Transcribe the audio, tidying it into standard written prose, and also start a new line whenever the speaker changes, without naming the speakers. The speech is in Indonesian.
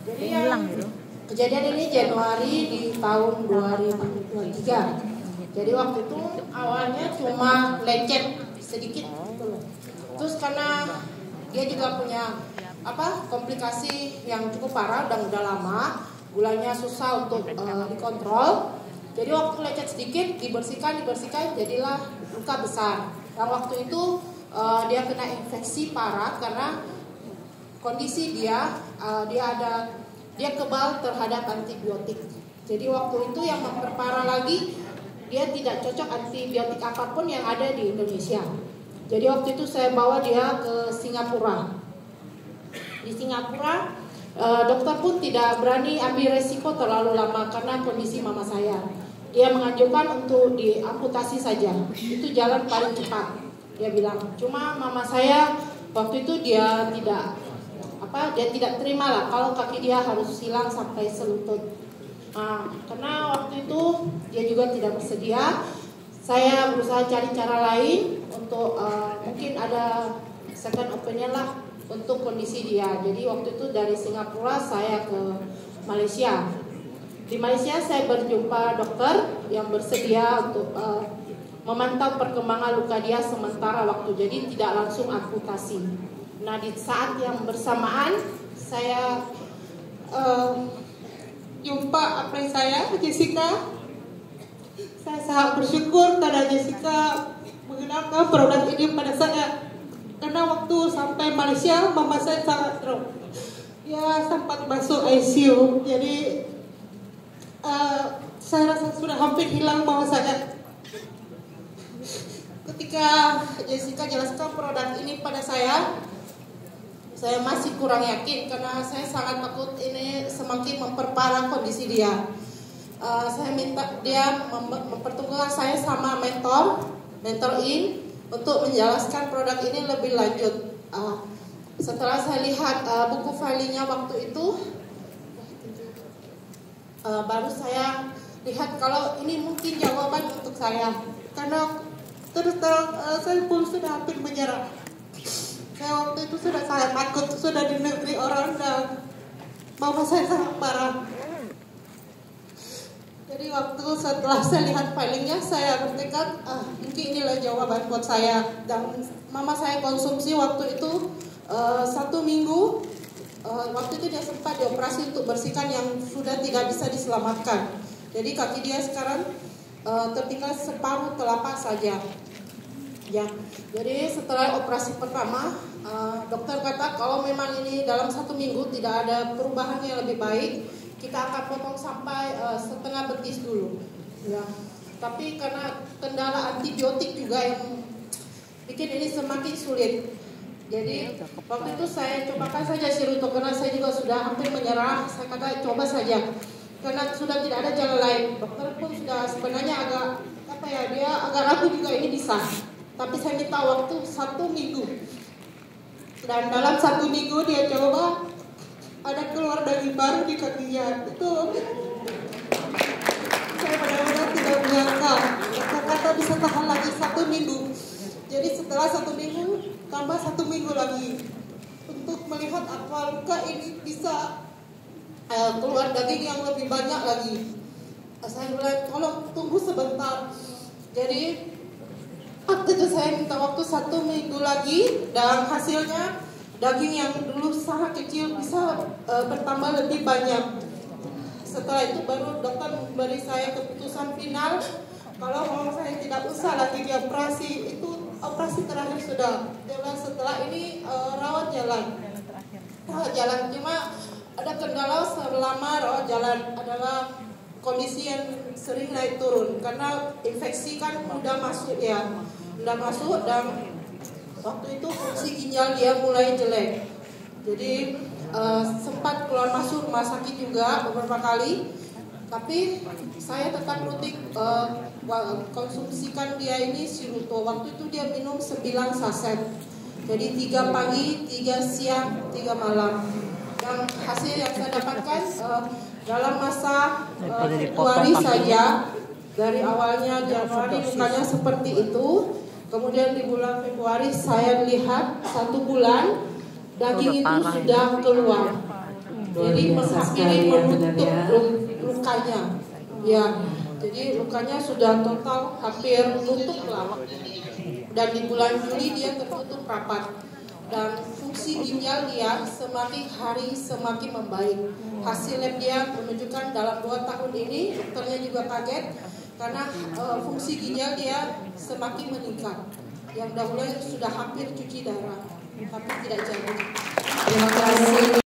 Jadi yang kejadian ini Januari di tahun 2023. Jadi waktu itu awalnya cuma lecet sedikit gitu loh. Terus karena dia juga punya komplikasi yang cukup parah dan udah lama, gulanya susah untuk dikontrol. Jadi waktu lecet sedikit dibersihkan jadilah luka besar. Dan waktu itu dia kena infeksi parah karena kondisi dia kebal terhadap antibiotik. Jadi waktu itu yang memperparah lagi, dia tidak cocok antibiotik apapun yang ada di Indonesia. Jadi waktu itu saya bawa dia ke Singapura. Di Singapura dokter pun tidak berani ambil resiko terlalu lama karena kondisi mama saya. Dia menganjurkan untuk diamputasi saja. Itu jalan paling cepat. Dia bilang. Cuma mama saya waktu itu dia tidak terima lah kalau kaki dia harus hilang sampai selutut. Karena waktu itu dia juga tidak bersedia. Saya berusaha cari cara lain untuk mungkin ada second opinion lah untuk kondisi dia. Jadi waktu itu dari Singapura saya ke Malaysia. Di Malaysia saya berjumpa dokter yang bersedia untuk memantau perkembangan luka dia sementara waktu. Jadi tidak langsung amputasi. Nah di saat yang bersamaan saya jumpa apri saya Jessica. Saya sangat bersyukur karena Jessica mengenalkan produk ini pada saya. Karena waktu sampai Malaysia mama saya sangat drop. Ya sempat masuk ICU. Jadi saya rasa sudah hampir hilang mama saya. Ketika Jessica jelaskan produk ini pada saya masih kurang yakin karena saya sangat takut ini semakin memperparah kondisi dia. Saya minta dia mempertemukan saya sama mentor in untuk menjelaskan produk ini lebih lanjut. Setelah saya lihat buku filingnya waktu itu, baru saya lihat kalau ini mungkin jawaban untuk saya. Karena terus terang saya pun sudah hampir menyerah. Saya waktu itu sudah sangat takut, sudah di negeri orang dan mama saya sangat parah. Jadi waktu setelah saya lihat filingnya, saya bertekad mungkin inilah jawaban buat saya. Dan mama saya konsumsi waktu itu 1 minggu. Waktu itu dia sempat dioperasi untuk bersihkan yang sudah tidak bisa diselamatkan. Jadi kaki dia sekarang tertinggal separuh telapak saja. Ya, jadi setelah operasi pertama, dokter kata kalau memang ini dalam 1 minggu tidak ada perubahan yang lebih baik, kita akan potong sampai setengah betis dulu. Ya, tapi karena kendala antibiotik juga yang bikin ini semakin sulit. Jadi waktu itu saya cobakan saja Siruto karena saya juga sudah hampir menyerah. Saya kata coba saja karena sudah tidak ada jalan lain. Dokter pun sudah sebenarnya dia agak ragu juga ini bisa. Tapi saya minta waktu 1 minggu. Dan dalam 1 minggu dia coba ada keluar daging baru di kakinya. Itu saya benar-benar tidak menyangka. Kata bisa tahan lagi 1 minggu. Jadi setelah 1 minggu tambah 1 minggu lagi untuk melihat apa luka ini bisa keluar daging yang lebih banyak lagi. Saya bilang tolong tunggu sebentar. Jadi waktu itu saya minta waktu 1 minggu lagi dan hasilnya daging yang dulu sangat kecil bisa bertambah lebih banyak. Setelah itu baru dokter memberi saya keputusan final kalau mama saya tidak usah lagi dioperasi. Itu operasi terakhir sudah. Dan setelah ini rawat jalan. Cuma ada kendala selama rawat jalan adalah kondisi yang sering naik turun karena infeksi kan udah masuk dan waktu itu fungsi ginjal dia mulai jelek. Jadi sempat keluar masuk rumah sakit juga beberapa kali. Tapi saya tetap rutin konsumsikan dia ini Siruto. Waktu itu dia minum 9 saset. Jadi 3 pagi, 3 siang, 3 malam. Dan hasil yang saya dapatkan dalam masa Februari saja, dari awalnya Januari lukanya seperti itu. Kemudian di bulan Februari saya lihat 1 bulan daging itu sudah keluar. Jadi menghampiri menutup lukanya. Ya, jadi lukanya sudah total hampir tutup lah. Dan di bulan Juli dia tertutup rapat. Dan fungsi ginjal dia semakin hari semakin membaik. Hasil lab dia menunjukkan dalam 2 tahun ini dokternya juga kaget karena fungsi ginjal dia semakin meningkat. Yang dahulu sudah hampir cuci darah, tapi tidak jadi.
Terima kasih.